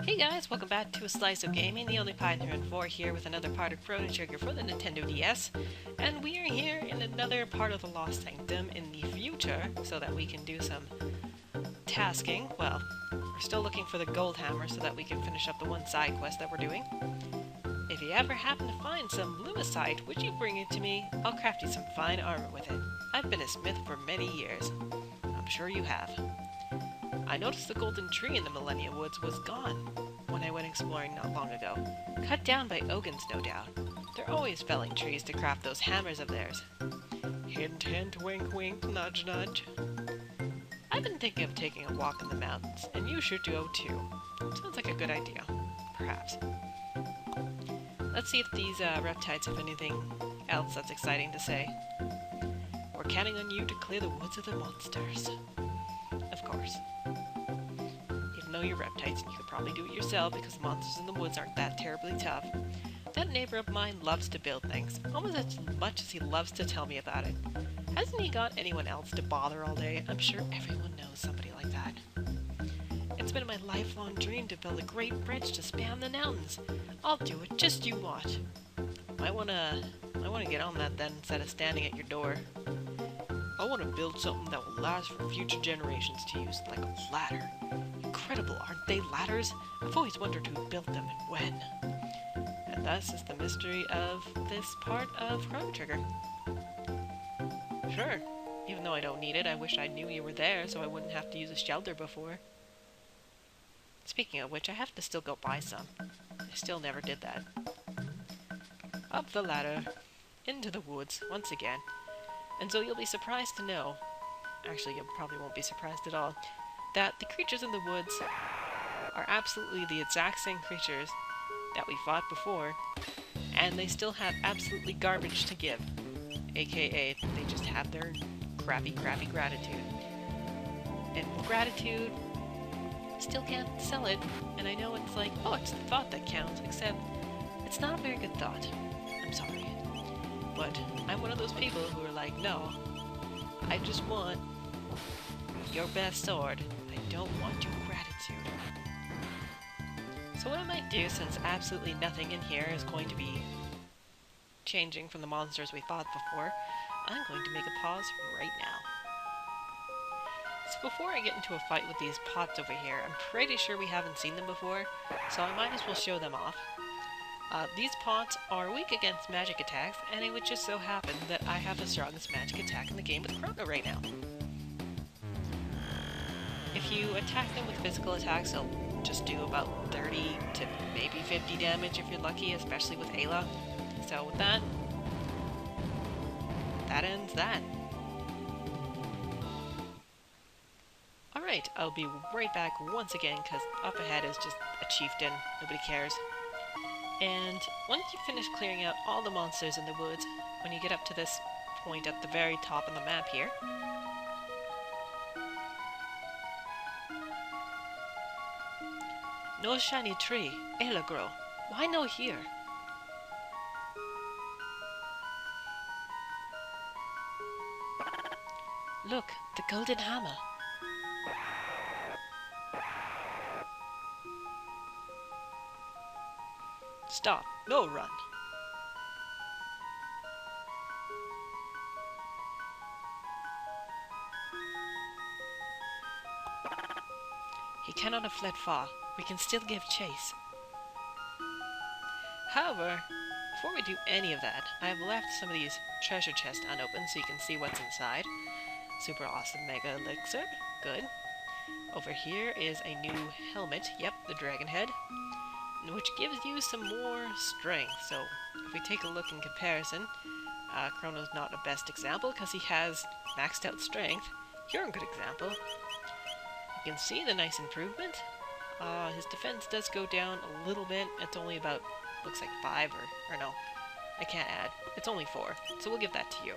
Hey guys, welcome back to A Slice of Gaming, the only Pioneer in 4 here with another part of Chrono Trigger for the Nintendo DS. And we are here in another part of the Lost Sanctum in the future, so that we can do some tasking. Well, we're still looking for the gold hammer so that we can finish up the one side quest that we're doing. If you ever happen to find some Lumicite, would you bring it to me? I'll craft you some fine armor with it. I've been a smith for many years. I'm sure you have. I noticed the golden tree in the Millennia Woods was gone when I went exploring not long ago. Cut down by Ogans, no doubt. They're always felling trees to craft those hammers of theirs. Hint, hint, wink, wink, nudge, nudge. I've been thinking of taking a walk in the mountains, and you should go too. Sounds like a good idea. Perhaps. Let's see if these reptiles have anything else that's exciting to say. We're counting on you to clear the woods of the monsters. Of course. Even though you're reptiles, you could probably do it yourself because the monsters in the woods aren't that terribly tough. That neighbor of mine loves to build things, almost as much as he loves to tell me about it. Hasn't he got anyone else to bother all day? I'm sure everyone knows somebody like that. It's been my lifelong dream to build a great bridge to span the mountains. I'll do it, just you watch. I wanna get on that then instead of standing at your door. I want to build something that will last for future generations to use, like a ladder. Incredible, aren't they, ladders? I've always wondered who built them and when. And thus is the mystery of this part of Chrono Trigger. Sure, even though I don't need it, I wish I knew you were there so I wouldn't have to use a shelter before. Speaking of which, I have to still go buy some. I still never did that. Up the ladder, into the woods, once again. And so you'll be surprised to know, actually you probably won't be surprised at all, that the creatures in the woods are absolutely the exact same creatures that we fought before, and they still have absolutely garbage to give, aka they just have their crappy gratitude. And gratitude, still can't sell it, and I know it's like, oh, it's the thought that counts, except it's not a very good thought. I'm sorry. But I'm one of those people who are like, no, I just want your best sword. I don't want your gratitude. So what I might do, since absolutely nothing in here is going to be changing from the monsters we fought before, I'm going to make a pause right now. So before I get into a fight with these pots over here, I'm pretty sure we haven't seen them before, so I might as well show them off. These pots are weak against magic attacks, and it would just so happen that I have the strongest magic attack in the game with Chrono right now. If you attack them with physical attacks, they'll just do about 30 to maybe 50 damage if you're lucky, especially with Ayla. So with that ends that. Alright, I'll be right back once again, because up ahead is just a chieftain, nobody cares. And once you finish clearing out all the monsters in the woods, when you get up to this point at the very top of the map here, no shiny tree, Ayla grow. Why no here? Look, the golden hammer. Stop, no run. He cannot have fled far. We can still give chase. However, before we do any of that, I have left some of these treasure chests unopened so you can see what's inside. Super awesome mega elixir. Good. Over here is a new helmet. Yep, the dragon head. Which gives you some more strength. So if we take a look in comparison, Chrono's not the best example because he has maxed out strength. You're a good example. You can see the nice improvement. His defense does go down a little bit. It's only about, looks like 5 or no, I can't add. It's only 4, so we'll give that to you.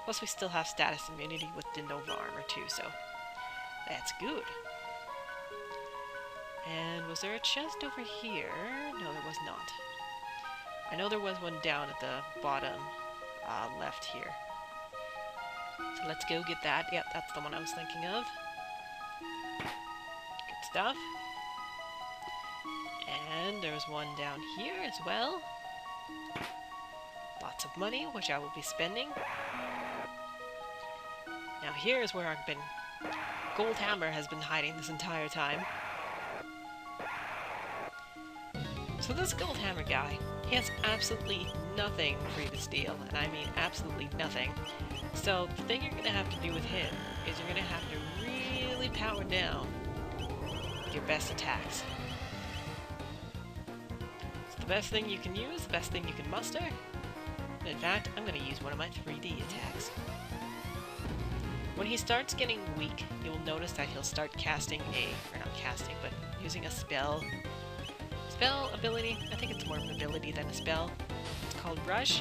Plus we still have status immunity with the Nova armor too, so that's good. And was there a chest over here? No, there was not. I know there was one down at the bottom left here. So let's go get that. Yep, that's the one I was thinking of. Good stuff. And there's one down here as well. Lots of money, which I will be spending. Now here's where I've been... Gold Hammer has been hiding this entire time. So this Gold Hammer guy, he has absolutely nothing for you to steal, and I mean absolutely nothing. So the thing you're going to have to do with him is you're going to have to really power down your best attacks. So the best thing you can use, the best thing you can muster, and in fact, I'm going to use one of my 3D attacks. When he starts getting weak, you'll notice that he'll start casting or not casting, but using a spell ability. I think it's more of an ability than a spell. It's called Rush,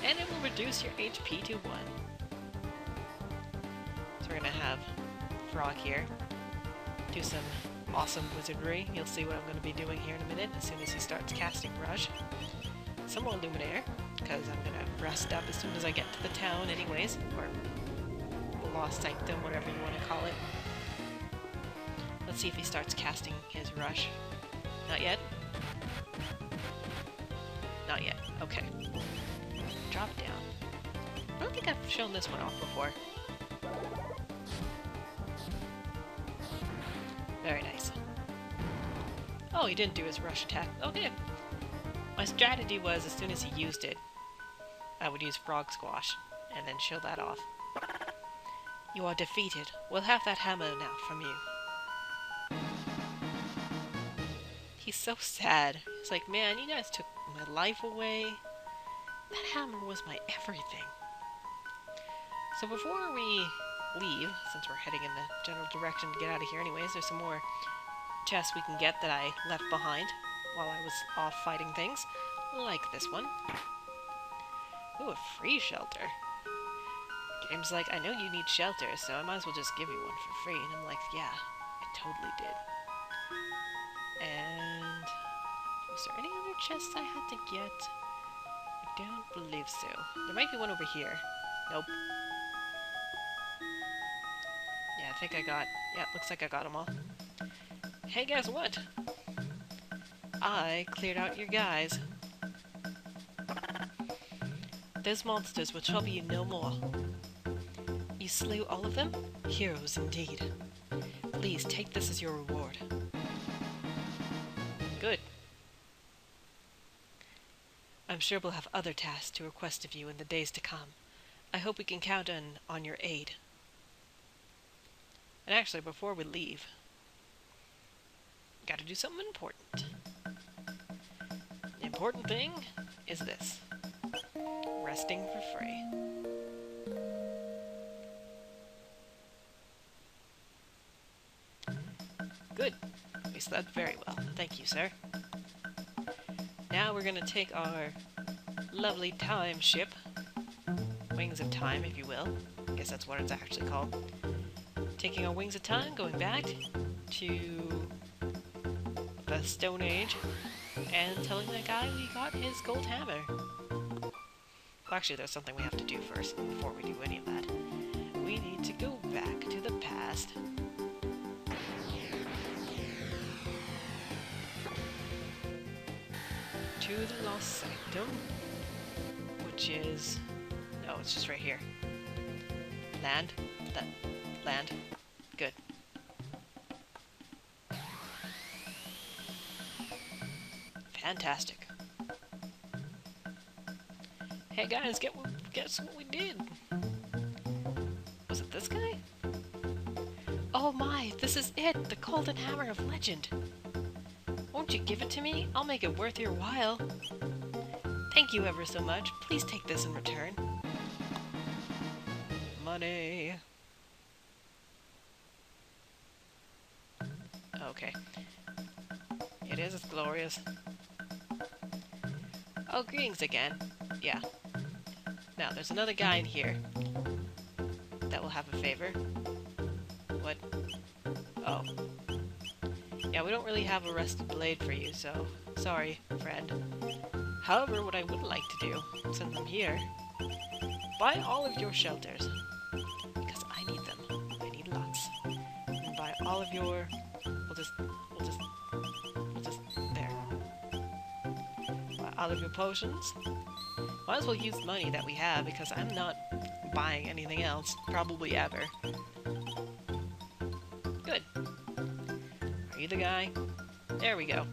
and it will reduce your HP to 1. So we're gonna have Frog here do some awesome wizardry. You'll see what I'm gonna be doing here in a minute as soon as he starts casting Rush. Some more Luminaire, because I'm gonna rest up as soon as I get to the town anyways, or the Lost Sanctum, whatever you want to call it. Let's see if he starts casting his Rush. Not yet. Not yet. Okay. Drop down. I don't think I've shown this one off before. Very nice. Oh, he didn't do his rush attack. Okay. My strategy was, as soon as he used it, I would use Frog Squash, and then show that off. You are defeated. We'll have that hammer now from you. He's so sad. He's like, man, you guys took my life away. That hammer was my everything. So before we leave, since we're heading in the general direction to get out of here anyways, there's some more chests we can get that I left behind while I was off fighting things, like this one. Ooh, a free shelter. Game's like, I know you need shelter, so I might as well just give you one for free. And I'm like, yeah, I totally did. And was there any other chests I had to get? I don't believe so. There might be one over here. Nope. Yeah, I think I got... Yeah, looks like I got them all. Hey, guess what? I cleared out your guys. Those monsters will trouble you no more. You slew all of them? Heroes indeed. Please take this as your reward. Good. I'm sure we'll have other tasks to request of you in the days to come. I hope we can count on your aid. And actually, before we leave, gotta do something important. The important thing is this. Resting for free. Good. We slept very well. Thank you, sir. Now we're gonna take our lovely time ship, Wings of Time, if you will. I guess that's what it's actually called. Taking our Wings of Time, going back to the Stone Age, and telling that guy we got his gold hammer. Well, actually, there's something we have to do first, before we do any of that. We need to go back to the past. To the Lost Sanctum, which is... No, it's just right here. Land? Land. Good. Fantastic. Hey guys, guess what we did? Was it this guy? Oh my, this is it! The Golden Hammer of Legend! Won't you give it to me? I'll make it worth your while. Thank you ever so much. Please take this in return. Money. Okay. It is as glorious. Oh, greetings again. Yeah. Now, there's another guy in here that will have a favor. What? Oh. Yeah, we don't really have a rusted blade for you, so sorry, friend. However, what I would like to do, since I'm here, buy all of your shelters. Because I need them. I need lots. And buy all of your... We'll just... There. Out of your potions? Might as well use the money that we have because I'm not buying anything else, probably ever. Good. Are you the guy? There we go.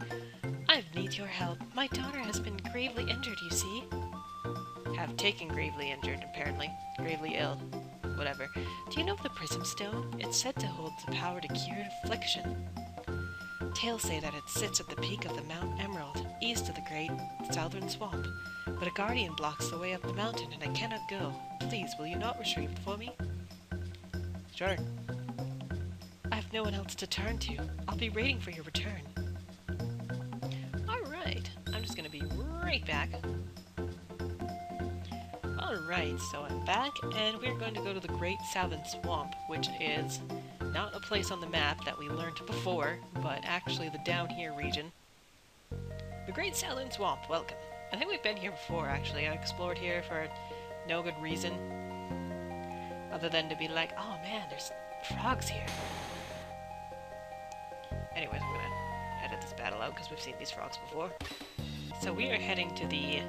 I need your help. My daughter has been gravely injured, you see. Have taken gravely injured, apparently. Gravely ill. Whatever. Do you know the Prism Stone? It's said to hold the power to cure affliction. Tales say that it sits at the peak of the Mount Emerald, east of the great southern swamp. But a guardian blocks the way up the mountain, and I cannot go. Please, will you not retrieve it for me? Sure. I have no one else to turn to. I'll be waiting for your return. Alright, I'm just gonna be right back. Alright, so I'm back, and we're going to go to the Great Southern Swamp, which is not a place on the map that we learned before, but actually the down here region. The Great Southern Swamp, welcome. I think we've been here before, actually. I explored here for no good reason, other than to be like, oh man, there's frogs here. Anyways, I'm gonna edit this battle out because we've seen these frogs before. So we are heading to the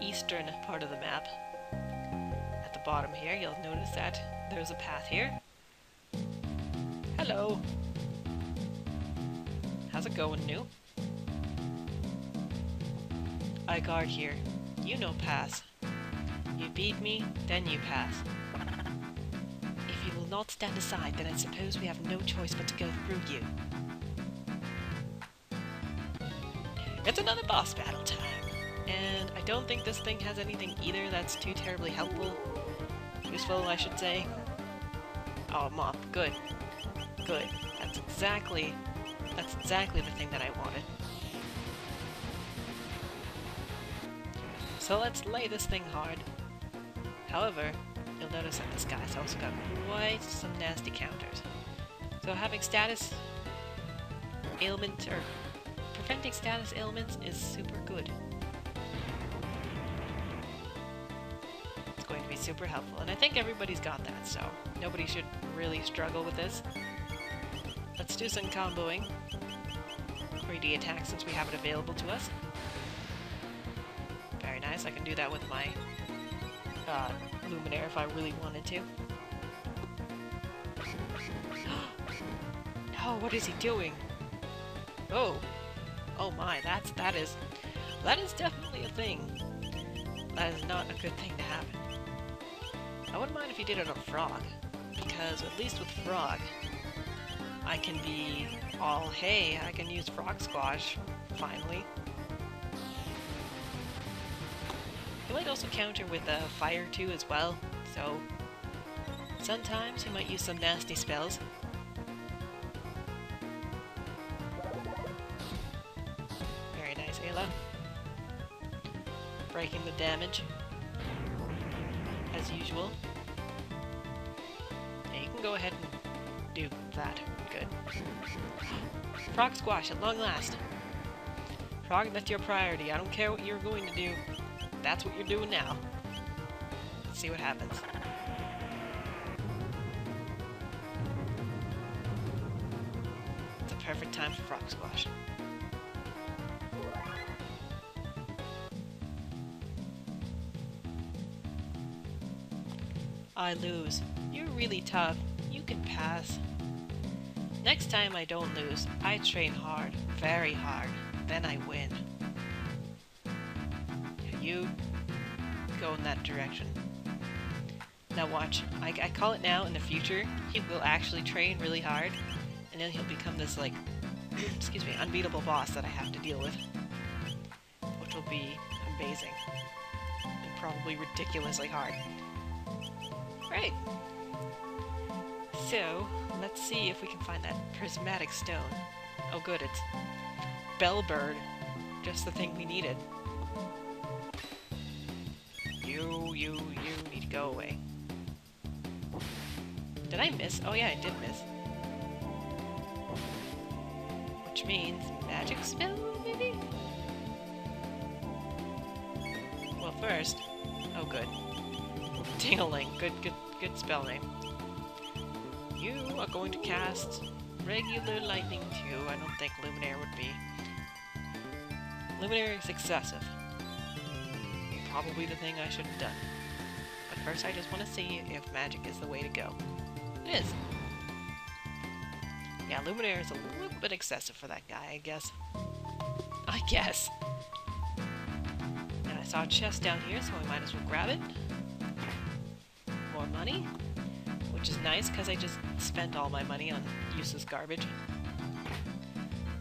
eastern part of the map. At the bottom here, you'll notice that there's a path here. Hello! How's it going, new? I guard here. You no pass. You beat me, then you pass. If you will not stand aside, then I suppose we have no choice but to go through you. It's another boss battle time. And I don't think this thing has anything either that's too terribly helpful. Useful, I should say. Oh, a mop. Good. Good. That's exactly the thing that I wanted. So let's lay this thing hard. However, you'll notice that this guy's also got quite some nasty counters. So having status ailment, or preventing status ailments is super good. It's going to be super helpful, and I think everybody's got that, so nobody should really struggle with this. Let's do some comboing. 3D attack since we have it available to us. Very nice, I can do that with my Luminaire if I really wanted to. No, what is he doing? Oh. Oh my, that is definitely a thing. That is not a good thing to happen. I wouldn't mind if he did it on Frog, because at least with Frog, I can be all, hey, I can use Frog Squash, finally. He might also counter with Fire too as well, so sometimes he might use some nasty spells. Very nice, Ayla. Breaking the damage, as usual. Yeah, you can go ahead and do that. Good. Frog Squash at long last. Frog, that's your priority. I don't care what you're going to do. That's what you're doing now. Let's see what happens. It's a perfect time for Frog Squash. I lose. You're really tough. You can pass. Next time I don't lose. I train hard. Very hard. Then I win. You go in that direction. Now watch. I call it now. In the future, he will actually train really hard. And then he'll become this, like, excuse me, unbeatable boss that I have to deal with. Which will be amazing. And probably ridiculously hard. Right. So, let's see if we can find that prismatic stone. Oh good, it's Bellbird. Just the thing we needed. You need to go away. Did I miss? Oh yeah, I did miss. Which means magic spell, maybe? Well, first... Oh good. Ding-a-ling. Good spell name. You are going to cast regular lightning too. I don't think Luminaire would be. Luminaire is excessive. probably the thing I should have done. But first I just want to see if magic is the way to go. It is. Yeah, Luminaire is a little bit excessive for that guy, I guess. I guess. And I saw a chest down here, so I might as well grab it. More money. Which is nice, because I just spent all my money on useless garbage.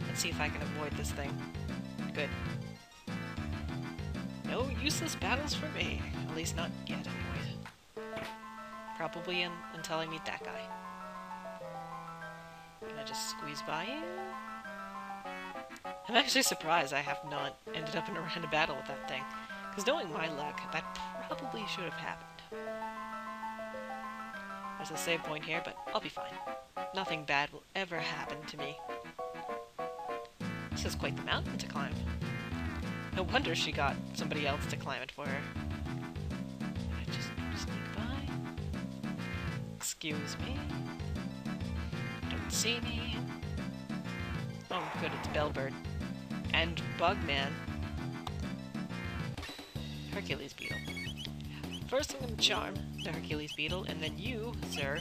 Let's see if I can avoid this thing. Good. No useless battles for me. At least not yet, anyways. Probably until I meet that guy. Can I just squeeze by you? I'm actually surprised I have not ended up in a random battle with that thing. Because knowing my luck, that probably should have happened. There's a save point here, but I'll be fine. Nothing bad will ever happen to me. This is quite the mountain to climb. No wonder she got somebody else to climb it for her. Can I just sneak by? Excuse me. Don't see me. Oh, good, it's Bellbird. And Bugman. Hercules Beetle. First I'm going to charm the Hercules Beetle, and then you, sir,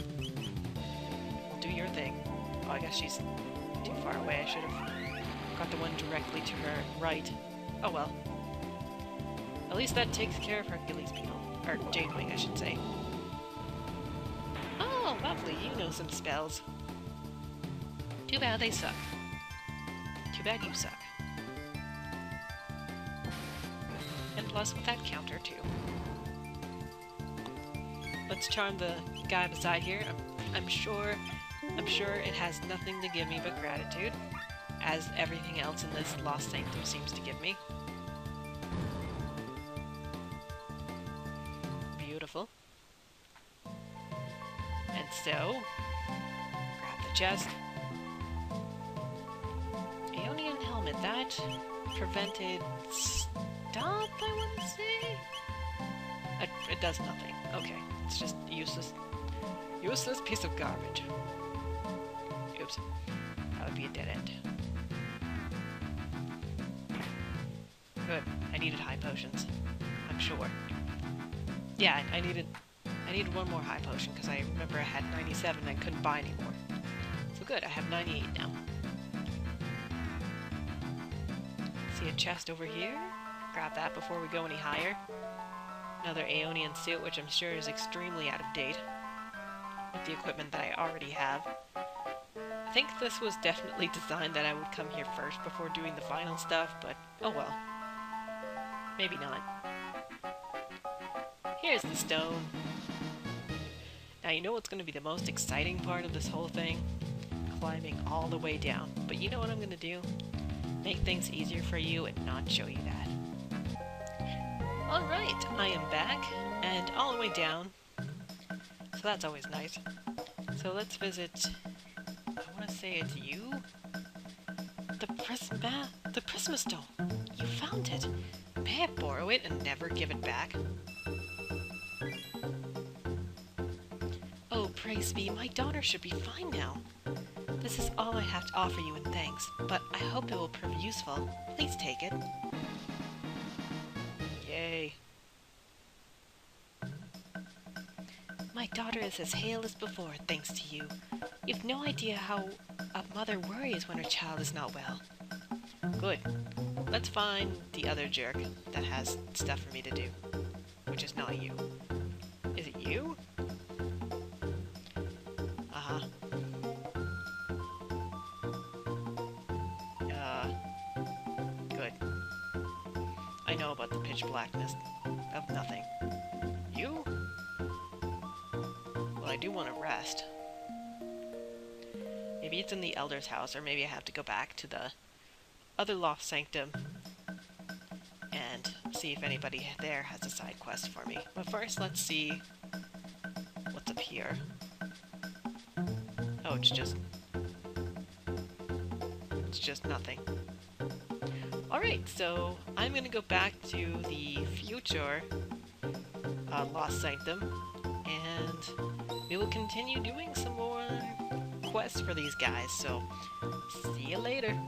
do your thing. Oh, I guess she's too far away. I should have got the one directly to her right. Oh well. At least that takes care of Hercules Beetle. Or Jadewing, I should say. Oh, lovely. You know some spells. Too bad they suck. Too bad you suck. And plus with that counter, too. Let's charm the guy beside here. I'm sure it has nothing to give me but gratitude, as everything else in this Lost Sanctum seems to give me. Beautiful. And so, grab the chest. Aeonian helmet, that prevented stop, I want to say? It does nothing. Okay, it's just useless piece of garbage. Oops. That would be a dead end. Good. I needed high potions. I'm sure. Yeah, I needed one more high potion, because I remember I had 97 and I couldn't buy any more. So good, I have 98 now. See a chest over here? Grab that before we go any higher. Another Aeonian suit, which I'm sure is extremely out of date with the equipment that I already have. I think this was definitely designed that I would come here first before doing the final stuff, but oh well. Maybe not. Here's the stone. Now you know what's going to be the most exciting part of this whole thing? Climbing all the way down. But you know what I'm going to do? Make things easier for you and not show you that. Alright, I am back, and all the way down. So that's always nice. So let's visit, I want to say it's you? The Prisma Stone. You found it. May I borrow it and never give it back? Oh, praise be, my daughter should be fine now. This is all I have to offer you in thanks, but I hope it will prove useful. Please take it. Yay. My daughter is as hale as before, thanks to you. You've no idea how a mother worries when her child is not well. Good. Let's find the other jerk that has stuff for me to do. Which is not you. Is it you? Uh-huh. Good. I know about the pitch blackness of nothing. You? Well, I do want to rest. Maybe it's in the Elder's house, or maybe I have to go back to the other Lost Sanctum and see if anybody there has a side quest for me. But first, let's see what's up here. Oh, it's just nothing. Alright, so I'm gonna go back to the future Lost Sanctum, and we will continue doing some more quests for these guys, so see you later.